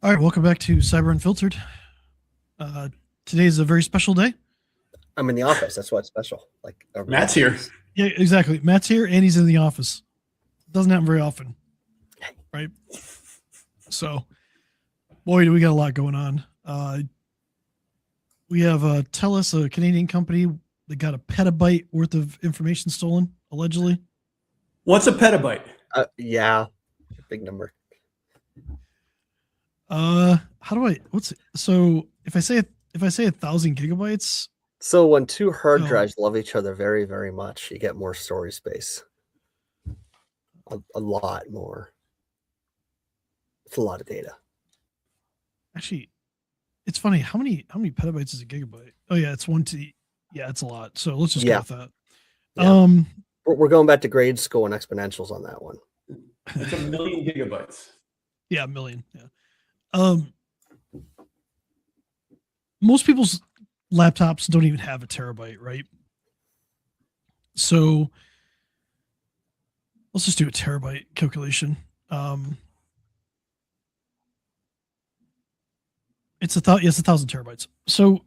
All right, welcome back to Cyber Unfiltered. Today is a very special day. I'm in the office. That's what's special. Like Matt's here. Yeah, exactly. Matt's here and he's in the office. Doesn't happen very often, right? So, boy, do we got a lot going on. We have TELUS, a Canadian company that got a petabyte worth of information stolen, allegedly. What's a petabyte? Yeah, big number. How do I? So if I say 1,000 gigabytes. So when two hard drives love each other very, very much, you get more storage space. A lot more. It's a lot of data. Actually, it's funny. How many petabytes is a gigabyte? Oh yeah, it's yeah, it's a lot. So let's just go with that. Yeah. We're going back to grade school and exponentials on that one. It's 1,000,000 gigabytes. Yeah, a million. Yeah. Most people's laptops don't even have a terabyte, right? So let's just do a terabyte calculation. It's 1,000 terabytes. So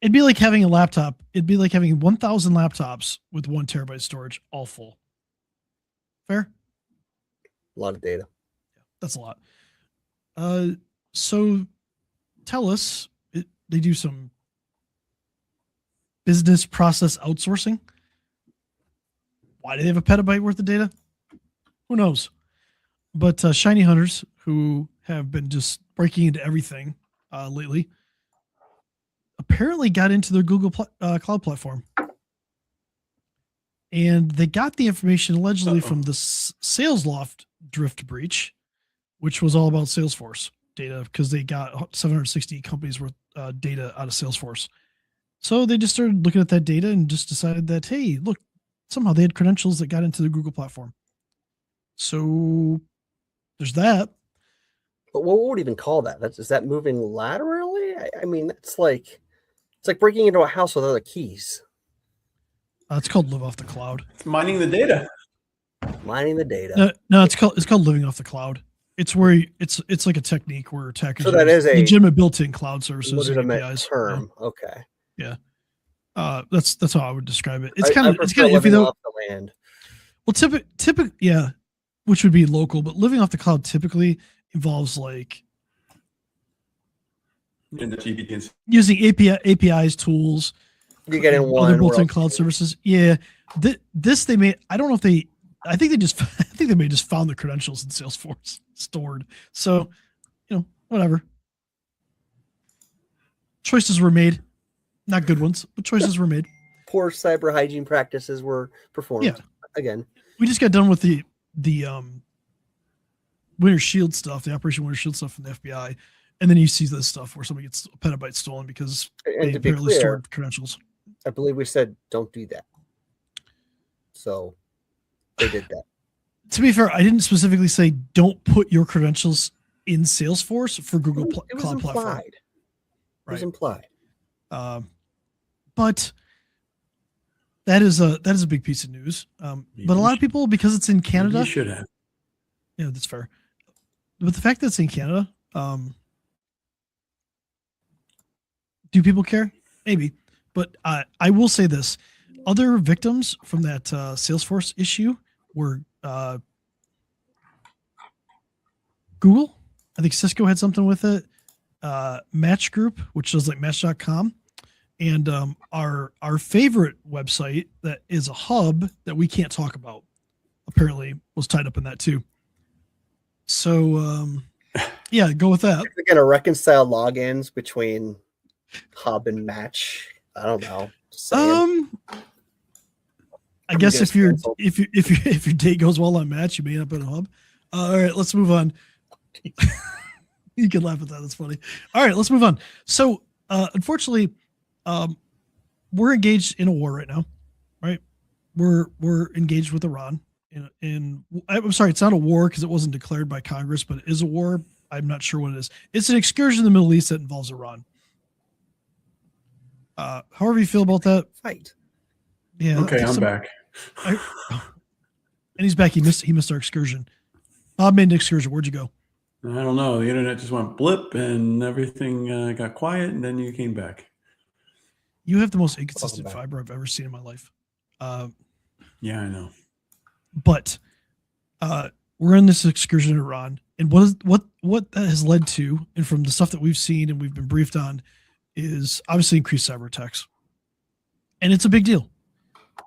it'd be like having a laptop. It'd be like having 1,000 laptops with 1 terabyte storage, all full. Fair? A lot of data. Yeah, that's a lot. So TELUS, they do some business process outsourcing. Why do they have a petabyte worth of data? Who knows? But shiny hunters who have been just breaking into everything lately apparently got into their Google cloud platform. And they got the information allegedly from the SalesLoft drift breach, which was all about Salesforce data because they got 760 companies worth data out of Salesforce. So they just started looking at that data and just decided that, hey, look, somehow they had credentials that got into the Google platform. So there's that. But what would we even call that? Is that moving laterally? I mean, it's like breaking into a house with other keys. It's called live off the cloud. It's mining the data. Mining the data. No, it's called living off the cloud. It's where it's like a technique where attackers so that is a legitimate built-in cloud services and APIs. Term. Yeah. Okay. Yeah. That's how I would describe it. It's kind of iffy though. Off the land. Well, typically, yeah, which would be local, but living off the cloud typically involves like using APIs, tools. You get in one other built-in cloud services. Yeah, this they may. I don't know if they. I think they may just found the credentials in Salesforce stored. So, whatever. Choices were made, not good ones, but choices were made. Poor cyber hygiene practices were performed. Yeah. Again, we just got done with the Winter Shield stuff, the Operation Winter Shield stuff from the FBI, and then you see this stuff where somebody gets a petabyte stolen because they apparently stored credentials. I believe we said don't do that. So they did that. To be fair, I didn't specifically say don't put your credentials in Salesforce for Google Cloud Platform. Right. It was implied. But that is a big piece of news. But a lot of people, because it's in Canada, you should have. Yeah, that's fair. But the fact that it's in Canada, do people care? Maybe. But I will say this: other victims from that Salesforce issue were Google. I think Cisco had something with it. Match Group, which is like Match.com, and our favorite website that is a hub that we can't talk about, apparently was tied up in that too. So yeah, go with that. They're gonna reconcile logins between Hub and Match. I don't know. I guess if your date goes well on Match, you may end up in a Hub. All right, let's move on. You can laugh at that. That's funny. All right, let's move on. So, unfortunately, we're engaged in a war right now, right? We're engaged with Iran. I'm sorry, it's not a war because it wasn't declared by Congress, but it is a war. I'm not sure what it is. It's an excursion in the Middle East that involves Iran. However you feel about that, fight. Yeah. Okay, I'm back. And he's back. He missed our excursion. Bob made an excursion. Where'd you go? I don't know. The internet just went blip and everything got quiet, and then you came back. You have the most inconsistent fiber I've ever seen in my life. Yeah, I know. But we're in this excursion in Iran, and what that has led to, and from the stuff that we've seen and we've been briefed on, is obviously increased cyber attacks, and it's a big deal.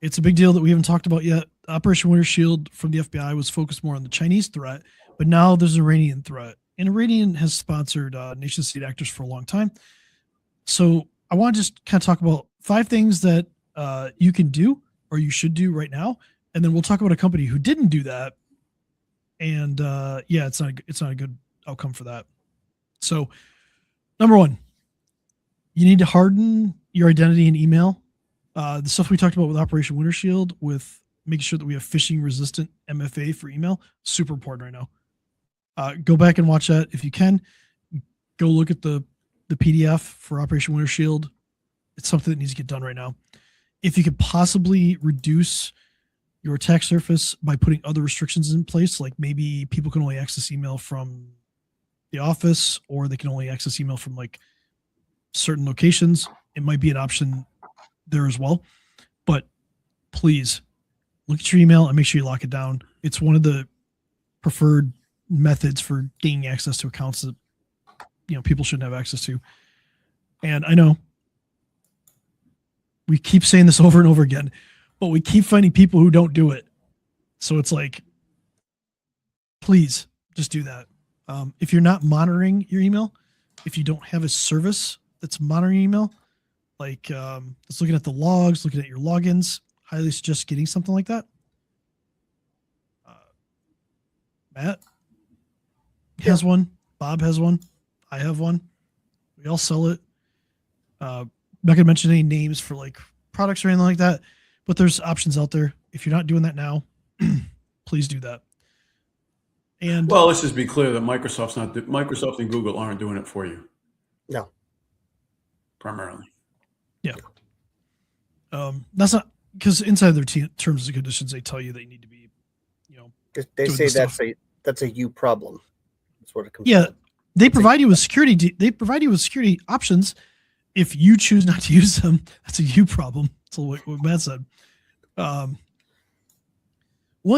It's a big deal that we haven't talked about yet. Operation Winter Shield from the FBI was focused more on the Chinese threat, but now there's an Iranian threat, and Iranian has sponsored nation-state actors for a long time. So I want to just kind of talk about 5 things that you can do or you should do right now, and then we'll talk about a company who didn't do that. And it's not a good outcome for that. So, number 1, you need to harden your identity and email. The stuff we talked about with Operation Winter Shield, with making sure that we have phishing resistant MFA for email, super important right now. Go back and watch that if you can. Go look at the PDF for Operation Winter Shield. It's something that needs to get done right now. If you could possibly reduce your attack surface by putting other restrictions in place, like maybe people can only access email from the office, or they can only access email from like certain locations, it might be an option there as well. But please look at your email and make sure you lock it down. It's one of the preferred methods for gaining access to accounts that people shouldn't have access to. And I know we keep saying this over and over again, but we keep finding people who don't do it. So it's like, please just do that. If you're not monitoring your email, if you don't have a service that's monitoring email, like just looking at the logs, looking at your logins, highly suggest getting something like that. Matt has one. Bob has one. I have one. We all sell it. I'm not going to mention any names for like products or anything like that, but there's options out there. If you're not doing that now, please do that. And well, let's just be clear that Microsoft and Google aren't doing it for you. No. Primarily. Yeah. That's not because inside their terms and conditions, they tell you that you need to be, they say that's a you problem. That's what it comes. Yeah. They provide you with security. They provide you with security options. If you choose not to use them, that's a you problem. That's what Matt said. One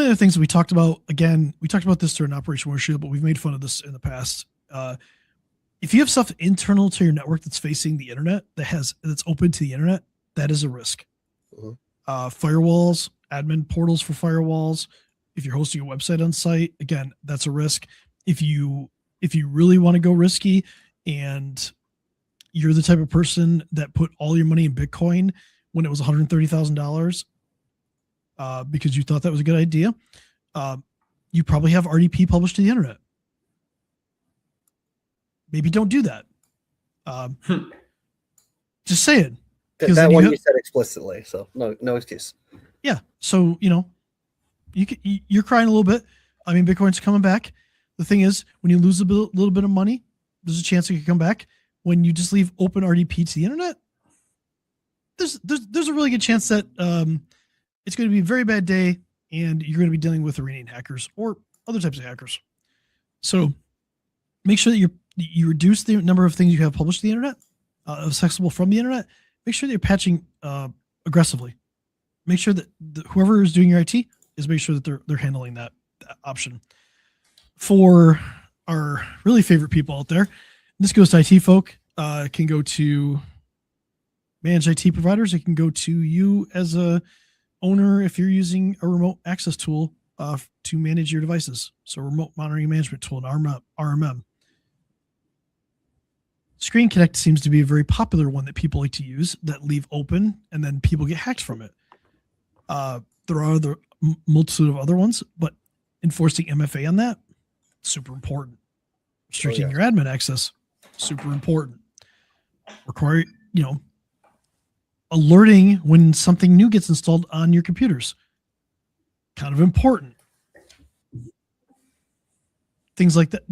of the things that we talked about, again, we talked about this during Operation Winter Shield, but we've made fun of this in the past. If you have stuff internal to your network that's facing the internet, that's open to the internet, that is a risk. Mm-hmm. Firewalls, admin portals for firewalls. If you're hosting a website on site, again, that's a risk. If you really want to go risky and you're the type of person that put all your money in Bitcoin when it was $130,000 because you thought that was a good idea, you probably have RDP published to the internet. Maybe don't do that. Just say it. That one you said explicitly, so no excuse. Yeah. So, you're crying a little bit. I mean, Bitcoin's coming back. The thing is, when you lose a little bit of money, there's a chance it could come back. When you just leave open RDP to the internet, there's a really good chance that it's going to be a very bad day, and you're going to be dealing with Iranian hackers or other types of hackers. So make sure that you reduce the number of things you have published to the internet, accessible from the internet. Make sure that you're patching aggressively. Make sure that whoever is doing your IT is make sure that they're handling that option. For our really favorite people out there, this goes to IT folk. It can go to managed IT providers. It can go to you as a owner if you're using a remote access tool to manage your devices. So remote monitoring management tool, an RMM. Screen Connect seems to be a very popular one that people like to use that leave open and then people get hacked from it. There are other multitude of other ones, but enforcing MFA on that, super important. Restricting your admin access, super important. Require, alerting when something new gets installed on your computers, kind of important. Things like that,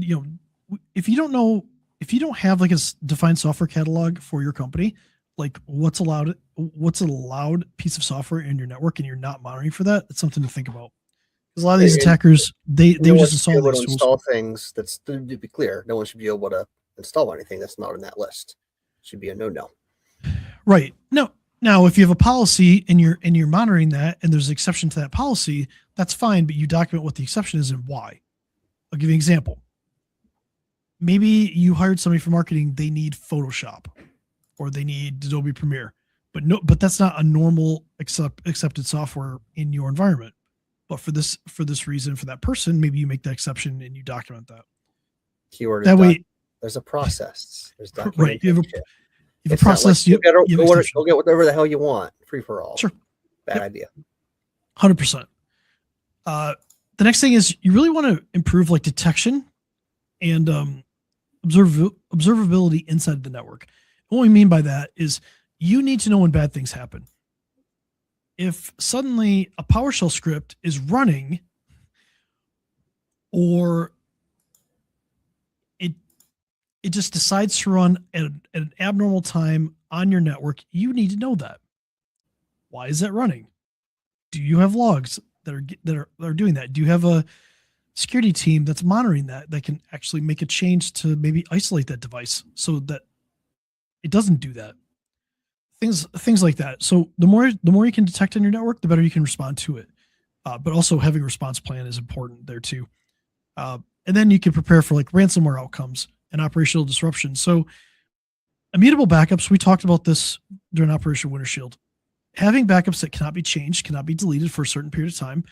if you don't have like a defined software catalog for your company, like what's a allowed piece of software in your network, and you're not monitoring for that, it's something to think about. Because a lot of these attackers, they would just install these tools. Install things. That's, to be clear, no one should be able to install anything that's not on that list. It should be a no. Right. No. Now, if you have a policy and you're monitoring that, and there's an exception to that policy, that's fine. But you document what the exception is and why. I'll give you an example. Maybe you hired somebody for marketing. They need Photoshop, or they need Adobe Premiere, but that's not a normal accepted software in your environment. But for this reason, for that person, maybe you make that exception and you document that. Keyword that way. There's a process. There's right. You have a it's process. Like go get whatever the hell you want, free for all. Sure. Bad idea. 100%. The next thing is you really want to improve like detection and observability inside the network. What we mean by that is you need to know when bad things happen. If suddenly a PowerShell script is running, or it just decides to run at an abnormal time on your network, you need to know that. Why is that running? Do you have logs that are doing that? Do you have a security team that's monitoring that can actually make a change to maybe isolate that device so that it doesn't do that? Things like that. So the more you can detect on your network, the better you can respond to it. But also having a response plan is important there too. And then you can prepare for like ransomware outcomes and operational disruption. So immutable backups, we talked about this during Operation Winter Shield. Having backups that cannot be changed, cannot be deleted for a certain period of time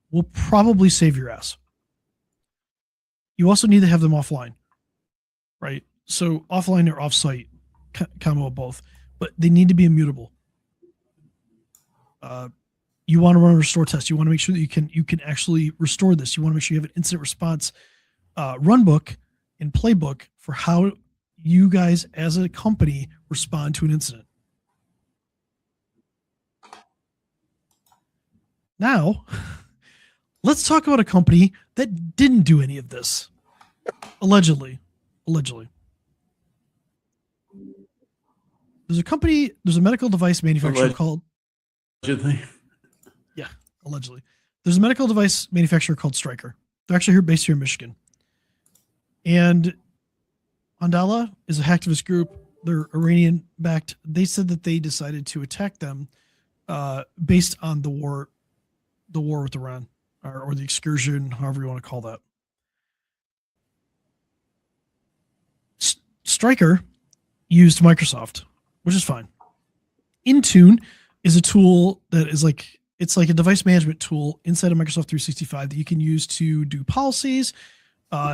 will probably save your ass. You also need to have them offline, right? So offline or offsite, combo of both, but they need to be immutable. You want to run a restore test. You want to make sure that you can actually restore this. You want to make sure you have an incident response run book and playbook for how you guys as a company respond to an incident. Now, let's talk about a company that didn't do any of this. Allegedly. There's a medical device manufacturer called... Allegedly. Yeah, allegedly. There's a medical device manufacturer called Stryker. They're actually based here in Michigan. And Andala is a hacktivist group. They're Iranian backed. They said that they decided to attack them based on the war with Iran, or the excursion, however you want to call that. Stryker used Microsoft, which is fine. Intune is a tool that is it's like a device management tool inside of Microsoft 365 that you can use to do policies.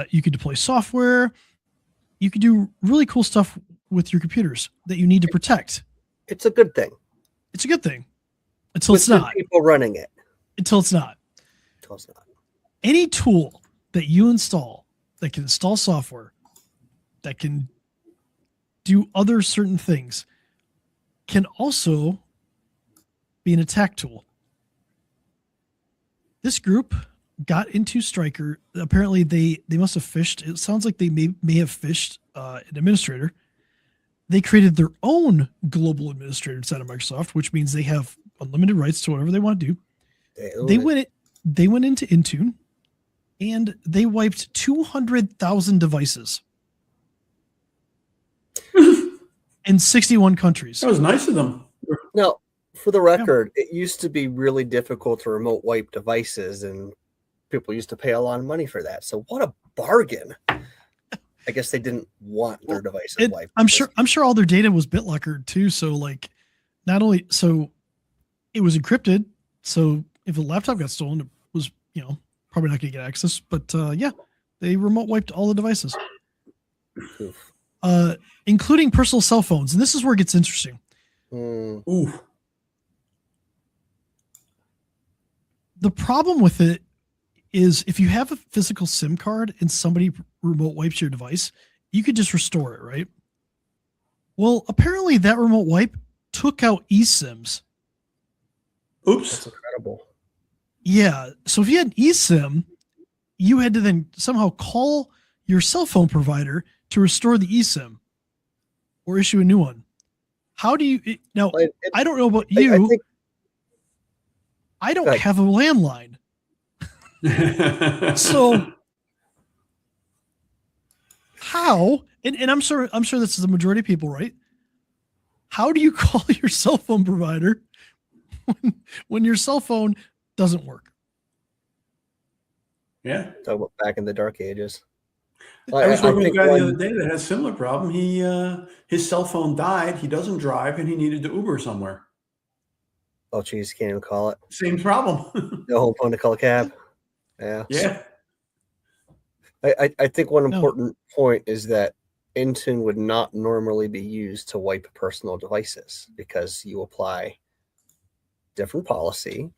You can deploy software. You can do really cool stuff with your computers that you need to protect. It's a good thing. It's a good thing until it's not. People running it. Until it's not. Any tool that you install that can install software, that can do other certain things, can also be an attack tool. This group got into Stryker. Apparently, they must have phished. It sounds like they may have phished an administrator. They created their own global administrator inside of Microsoft, which means they have unlimited rights to whatever they want to do. They went into Intune, and they wiped 200,000 devices in 61 countries. That was nice of them. Now, for the record, it used to be really difficult to remote wipe devices, and people used to pay a lot of money for that. So what a bargain. I guess they didn't want their devices wiped. I'm sure all their data was BitLockered too. So not only it was encrypted. So if a laptop got stolen, it was, probably not going to get access. But they remote wiped all the devices, including personal cell phones. And this is where it gets interesting. Ooh. The problem with it is if you have a physical SIM card and somebody remote wipes your device, you could just restore it, right? Well, apparently that remote wipe took out eSIMs. Oops. That's incredible. Yeah. So if you had an eSIM, you had to then somehow call your cell phone provider to restore the eSIM or issue a new one. How do you now? I don't know about you. I don't have a landline. So how, and I'm sure this is the majority of people, right? How do you call your cell phone provider when your cell phone doesn't work? Yeah. Talk about back in the dark ages. I was working with a think guy the other day that had a similar problem. He his cell phone died. He doesn't drive, and he needed to Uber somewhere. Oh, geez, can't even call it. Same problem. No home phone to call a cab. Yeah. Yeah. I think one important point is that Intune would not normally be used to wipe personal devices because you apply different policy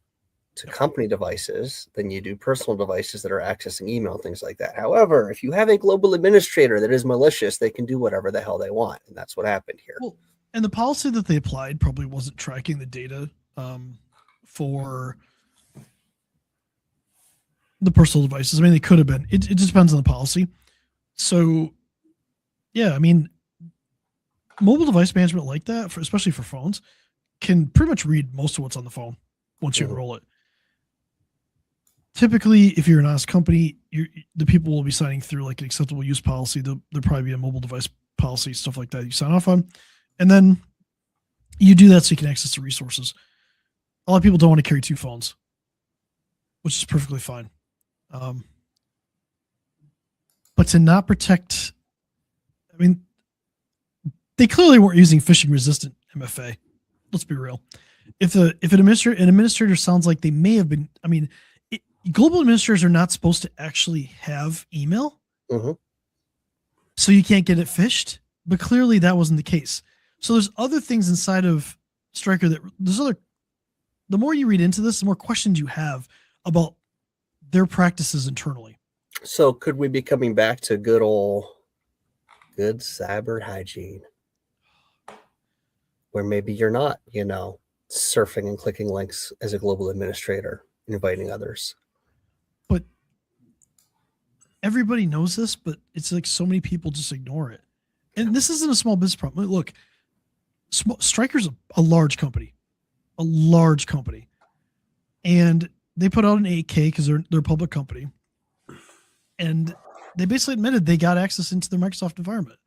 to company devices than you do personal devices that are accessing email, things like that. However, if you have a global administrator that is malicious, they can do whatever the hell they want. And that's what happened here. Well, and the policy that they applied probably wasn't tracking the data for the personal devices. I mean, they could have been. It just depends on the policy. So, yeah, I mean, mobile device management like that, especially for phones, can pretty much read most of what's on the phone once you enroll it. Typically, if you're an honest company, the people will be signing through like an acceptable use policy. There'll probably be a mobile device policy, stuff like that you sign off on. And then you do that so you can access the resources. A lot of people don't want to carry two phones, which is perfectly fine. But to not protect, I mean, they clearly weren't using phishing resistant MFA. Let's be real. If an administrator sounds like they may have been, I mean, global administrators are not supposed to actually have email. So you can't get it phished, but clearly that wasn't the case. So there's other things inside of Stryker the more you read into this, the more questions you have about their practices internally. So could we be coming back to good cyber hygiene? Where maybe you're not, surfing and clicking links as a global administrator, inviting others. But everybody knows this, but it's like so many people just ignore it. And this isn't a small business problem. Look, Stryker's a large company, and they put out an 8K because they're a public company, and they basically admitted they got access into their Microsoft environment.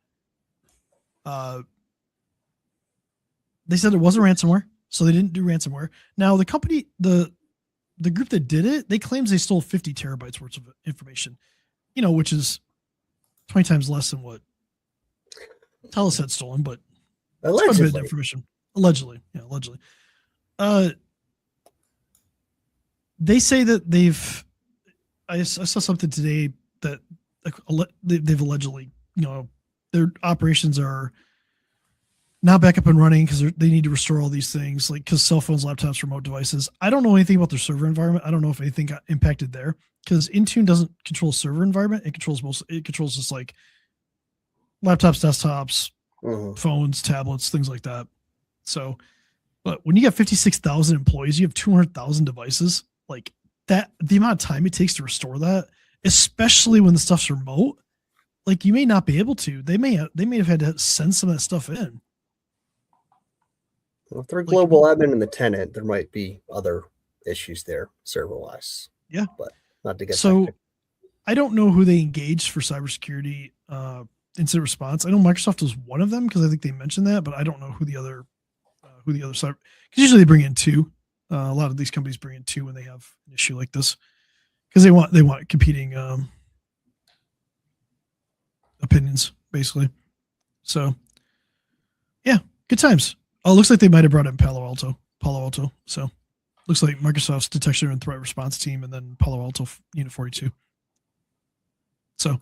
They said it wasn't ransomware, so they didn't do ransomware. Now the company, the group that did it, they claims they stole 50 terabytes worth of information, which is 20 times less than what TELUS had stolen, but allegedly. It's quite a bit of information. Allegedly. They say that I saw something today that they've allegedly, their operations are now back up and running because they need to restore all these things, like because cell phones, laptops, remote devices. I don't know anything about their server environment. I don't know if anything got impacted there because Intune doesn't control server environment. It controls just like laptops, desktops, phones, tablets, things like that. So, but when you got 56,000 employees, you have 200,000 devices. Like that, the amount of time it takes to restore that, especially when the stuff's remote, like you may not be able to. They may have had to send some of that stuff in. Well, if they're global admin and the tenant, there might be other issues there server-wise. Yeah, but not to get so. technical. I don't know who they engaged for cybersecurity incident response. I know Microsoft was one of them because I think they mentioned that, but I don't know who the other cyber. Because usually they bring in two. A lot of these companies bring in two when they have an issue like this because they want competing opinions basically. So yeah, good times. Oh, it looks like they might have brought in Palo Alto. So looks like Microsoft's detection and threat response team and then Palo Alto Unit 42. So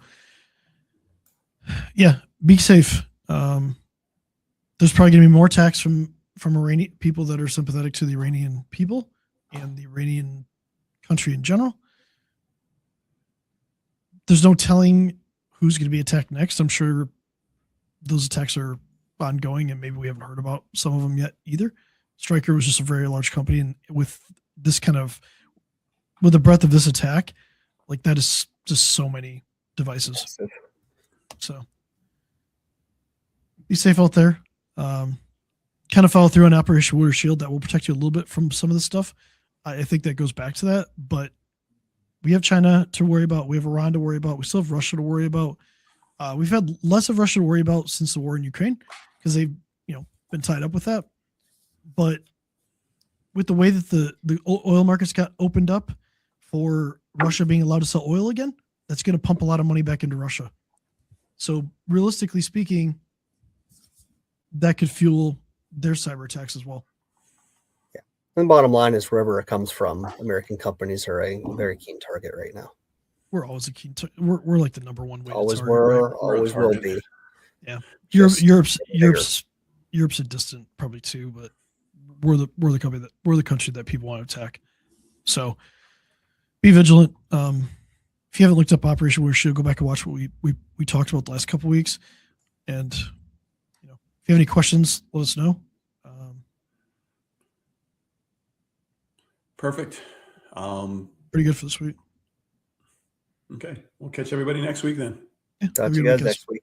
yeah, be safe. There's probably going to be more attacks from Iranian people that are sympathetic to the Iranian people and the Iranian country in general. There's no telling who's going to be attacked next. I'm sure those attacks are ongoing and maybe we haven't heard about some of them yet either. Stryker was just a very large company, and with this with the breadth of this attack, like that is just so many devices. So be safe out there. Kind of follow through on Operation Water Shield that will protect you a little bit from some of the stuff. I think that goes back to that, but we have China to worry about. We have Iran to worry about. We still have Russia to worry about. We've had less of Russia to worry about since the war in Ukraine because they've been tied up with that. But with the way that the oil markets got opened up for Russia being allowed to sell oil again, that's going to pump a lot of money back into Russia. So realistically speaking, that could fuel their cyber attacks as well. Yeah. And the bottom line is wherever it comes from, American companies are a very keen target right now. We're always a keen. We're like the number one way. Always target, were, right? always will be. Yeah. Just Europe's a distant probably too, but we're the country that people want to attack. So be vigilant. If you haven't looked up Operation Warp Shield, go back and watch what we talked about the last couple of weeks. And if you have any questions, let us know. Perfect. Pretty good for this week. Okay, we'll catch everybody next week then. Yeah, Talk to you guys next week.